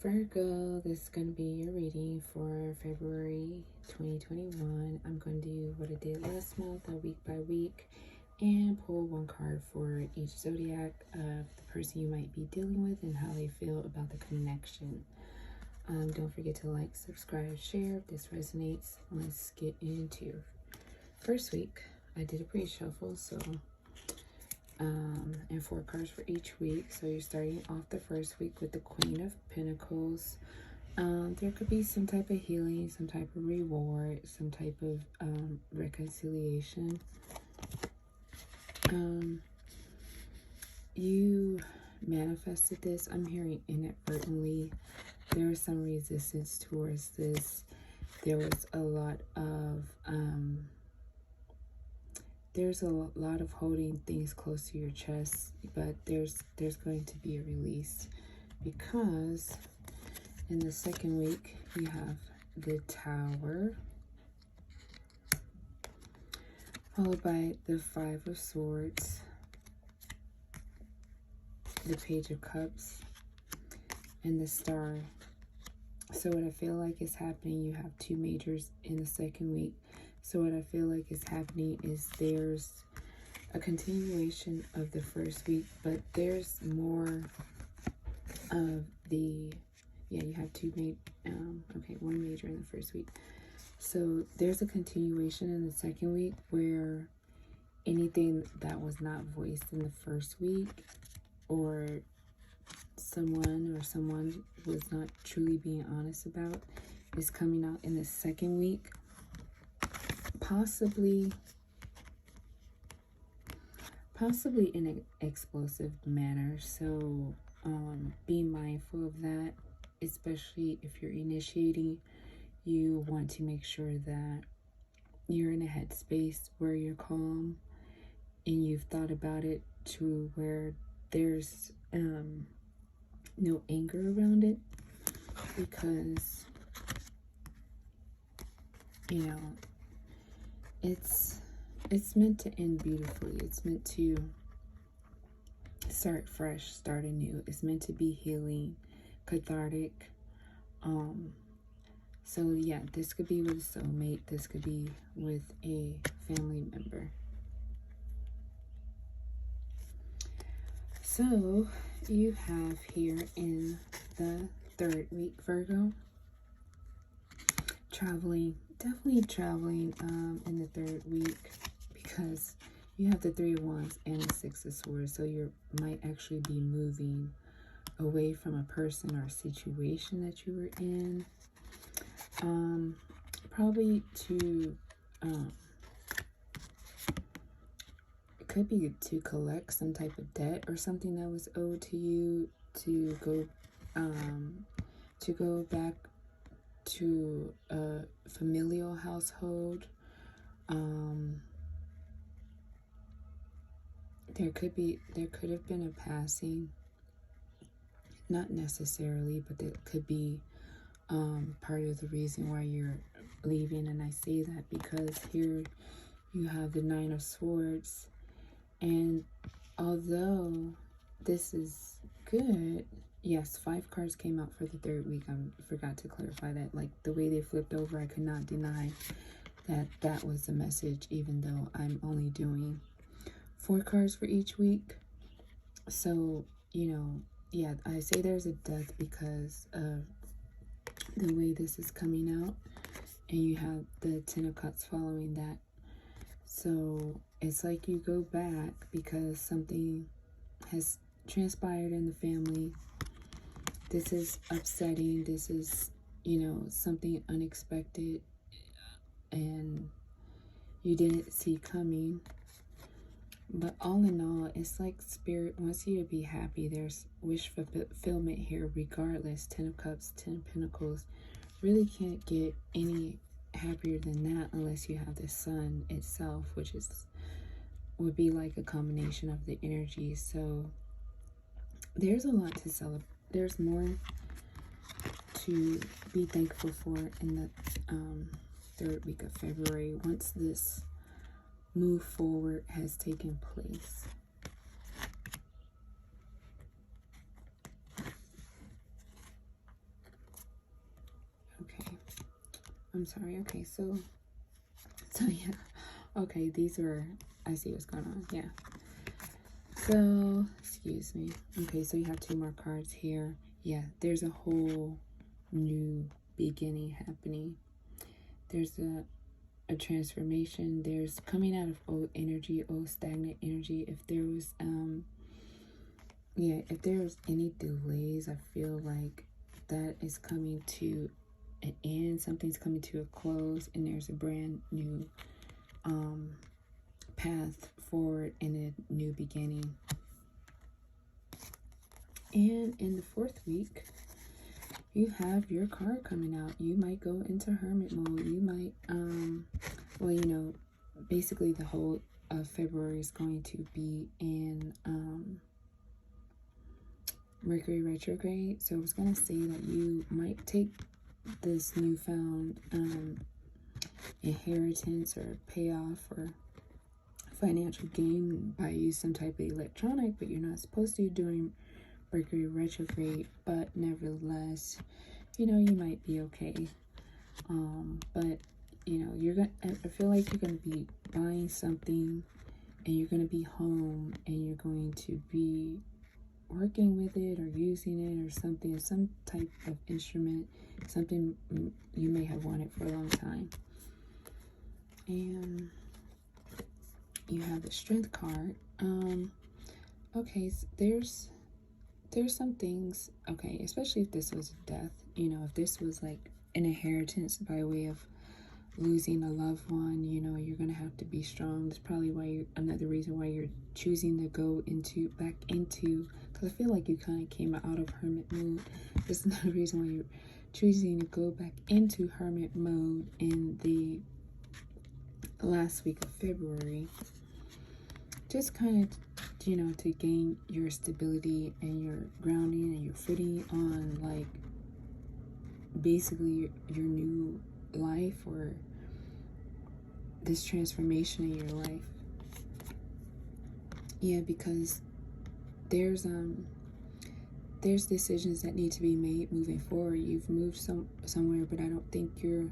Virgo, this is going to be your reading for February 2021. I'm going to do what I did last month, week by week, and pull one card for each zodiac of the person you might be dealing with and how they feel about the connection. Don't forget to like, subscribe, share if this resonates. Let's get into first week. I did a pre-shuffle, so and 4 cards for each week. So you're starting off the first week with the Queen of Pentacles. There could be some type of healing, some type of reward, some type of reconciliation. You manifested this. I'm hearing inadvertently. There was some resistance towards this. There was a lot of holding things close to your chest, but there's going to be a release, because in the second week you have the Tower, followed by the 5 of Swords, the Page of Cups, and the Star. So what I feel like is happening, you have 2 majors in the second week. So what I feel like is happening is there's a continuation of the first week, but there's more of the, you have 1 major in the first week. So there's a continuation in the second week where anything that was not voiced in the first week, or someone was not truly being honest about, is coming out in the second week. Possibly in an explosive manner. So be mindful of that, especially if you're initiating. You want to make sure that you're in a headspace where you're calm and you've thought about it to where there's no anger around it, because it's meant to end beautifully. It's meant to start fresh, start anew. It's meant to be healing, cathartic. So yeah, this could be with a soulmate. This could be with a family member. So you have here in the third week, Virgo, definitely traveling in the third week, because you have the 3 of Wands and the 6 of Swords. So you might actually be moving away from a person or a situation that you were in. Probably to it could be to collect some type of debt or something that was owed to you, to go back to a familial household. There could have been a passing, not necessarily, but that could be part of the reason why you're leaving. And I say that because here you have the 9 of Swords, and although this is good, yes, 5 cards came out for the third week. I forgot to clarify that. Like, the way they flipped over, I could not deny that was the message, even though I'm only doing 4 cards for each week. So, yeah, I say there's a death because of the way this is coming out, and you have the 10 of Cups following that. So it's like you go back because something has transpired in the family. This is upsetting. This is, something unexpected and you didn't see coming. But all in all, it's like Spirit wants you to be happy. There's wish fulfillment here regardless. 10 of Cups, 10 of Pentacles. Really can't get any happier than that unless you have the Sun itself, which would be like a combination of the energies. So there's a lot to celebrate. There's more to be thankful for in the third week of February, once this move forward has taken place. I'm sorry. Okay, so yeah. Okay, these were, I see what's going on. Yeah. So, excuse me. Okay, so you have 2 more cards here. Yeah, there's a whole new beginning happening. There's a transformation. There's coming out of old energy, old stagnant energy. If there was if there was any delays, I feel like that is coming to an end. Something's coming to a close, and there's a brand new path forward and a new beginning. And in the 4th week, you have your card coming out. You might go into hermit mode. You might well, you know, basically the whole of February is going to be in Mercury retrograde. So I was going to say that you might take this newfound inheritance or payoff or financial gain and buy you some type of electronic, but you're not supposed to during Mercury retrograde. But nevertheless, you know, you might be okay. But you know, I feel like you're gonna be buying something, and you're gonna be home, and you're going to be working with it or using it or something, some type of instrument, something you may have wanted for a long time. And you have the Strength card. Okay, so there's some things, okay, especially if this was a death, you know, if this was like an inheritance by way of losing a loved one, you know, you're gonna have to be strong. That's probably why another reason why you're choosing to go back into, because I feel like you kind of came out of hermit mode. That's another reason why you're choosing to go back into hermit mode in the last week of February. Just kind of, you know, to gain your stability and your grounding and your footing on, like, basically your new life or this transformation in your life. Yeah, because there's decisions that need to be made moving forward. You've moved somewhere, but I don't think you're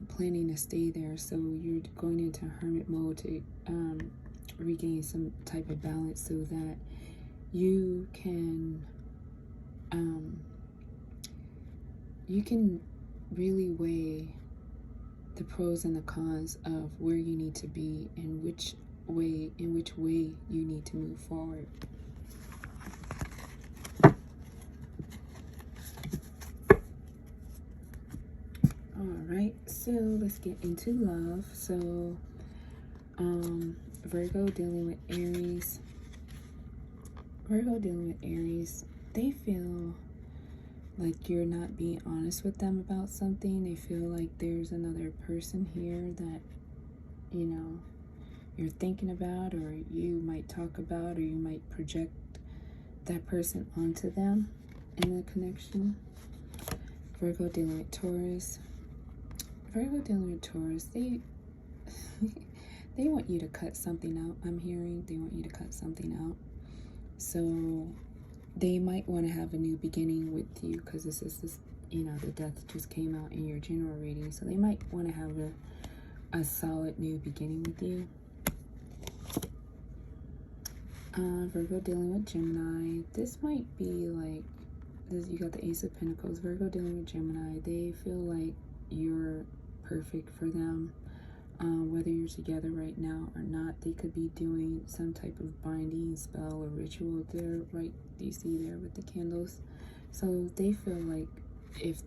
planning to stay there. So you're going into hermit mode to regain some type of balance so that you can really weigh the pros and the cons of where you need to be and in which way you need to move forward. All right, so let's get into love. So Virgo dealing with Aries. They feel like you're not being honest with them about something. They feel like there's another person here that, you know, you're thinking about, or you might talk about, or you might project that person onto them in the connection. Virgo dealing with Taurus. They they want you to cut something out. I'm hearing they want you to cut something out. So they might want to have a new beginning with you, because this, you know, the death just came out in your general reading. So they might want to have a solid new beginning with you. Virgo dealing with Gemini. This might be like this. You got the Ace of Pentacles. Virgo dealing with Gemini. They feel like you're perfect for them. Whether you're together right now or not, they could be doing some type of binding spell or ritual there, right? You see there with the candles. So they feel like if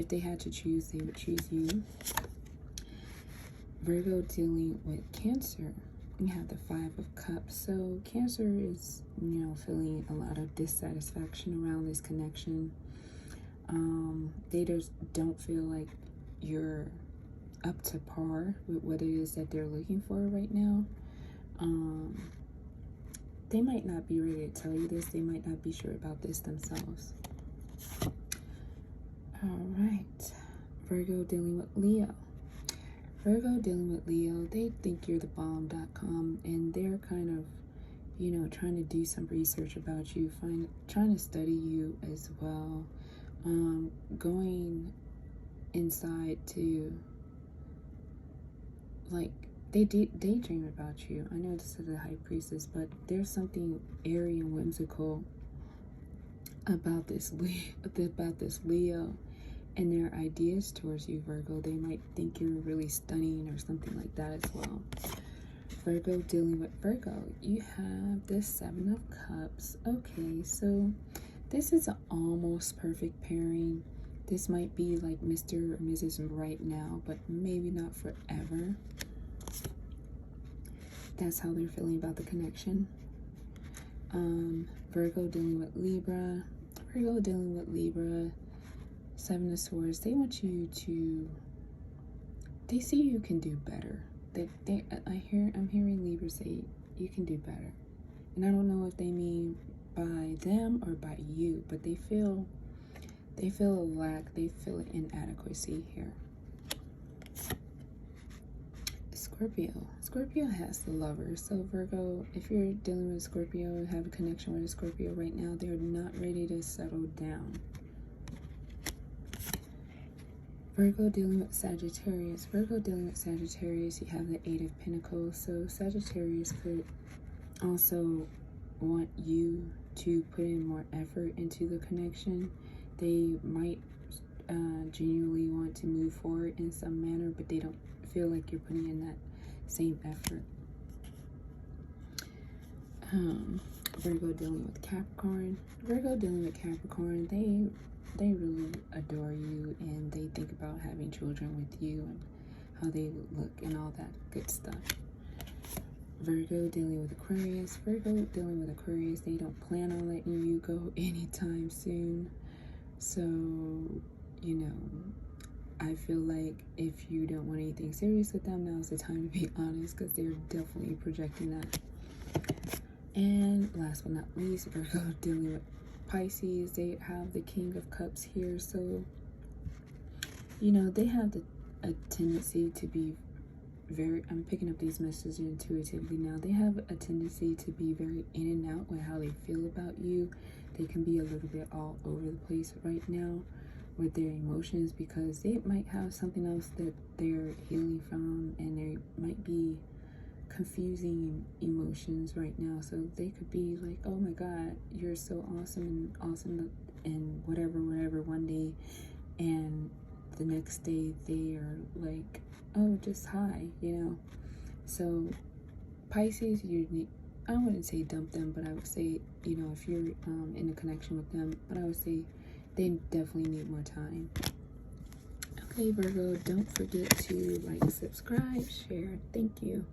they had to choose, they would choose you. Virgo dealing with Cancer. You have the 5 of Cups. So Cancer is, you know, feeling a lot of dissatisfaction around this connection. They just don't feel like you're up to par with what it is that they're looking for right now. They might not be ready to tell you this. They might not be sure about this themselves. All right. Virgo dealing with Leo. They think you're the bomb.com, and they're kind of, you know, trying to do some research about you, trying to study you as well. Going inside to, like, they daydream about you. I know this is the High Priestess, but there's something airy and whimsical about this Leo and their ideas towards you, Virgo. They might think you're really stunning or something like that as well. Virgo, dealing with Virgo, you have the Seven of Cups. Okay, so this is an almost perfect pairing. This might be like Mr. or Mrs. right now, but maybe not forever. That's how they're feeling about the connection. Virgo dealing with Libra. Virgo dealing with Libra. Seven of Swords. They want you to, they see you can do better. I'm hearing Libra say you can do better. And I don't know if they mean by them or by you, but they feel a lack, they feel an inadequacy here. Scorpio has the Lover. So Virgo, if you're dealing with Scorpio, have a connection with a Scorpio right now, they're not ready to settle down. Virgo dealing with Sagittarius. Virgo dealing with Sagittarius, you have the Eight of Pentacles. So Sagittarius could also want you to put in more effort into the connection. They might genuinely want to move forward in some manner, but they don't feel like you're putting in that same effort. Virgo dealing with Capricorn. Virgo dealing with Capricorn, they really adore you and they think about having children with you and how they look and all that good stuff. Virgo dealing with Aquarius. Virgo dealing with Aquarius, they don't plan on letting you go anytime soon. So, you know, I feel like if you don't want anything serious with them, now's the time to be honest, because they're definitely projecting that. And last but not least, Virgo dealing with Pisces. They have the King of Cups here. So, you know, they have a tendency to be very, I'm picking up these messages intuitively now. They have a tendency to be very in and out with how they feel about you. They can be a little bit all over the place right now with their emotions, because they might have something else that they're healing from, and they might be confusing emotions right now. So they could be like, oh my god, you're so awesome and whatever one day, and the next day they are like, oh, just hi, you know. So Pisces, you need, I wouldn't say dump them, but I would say, you know, if you're in a connection with them, but I would say they definitely need more time. Okay, Virgo, don't forget to like, subscribe, share. Thank you.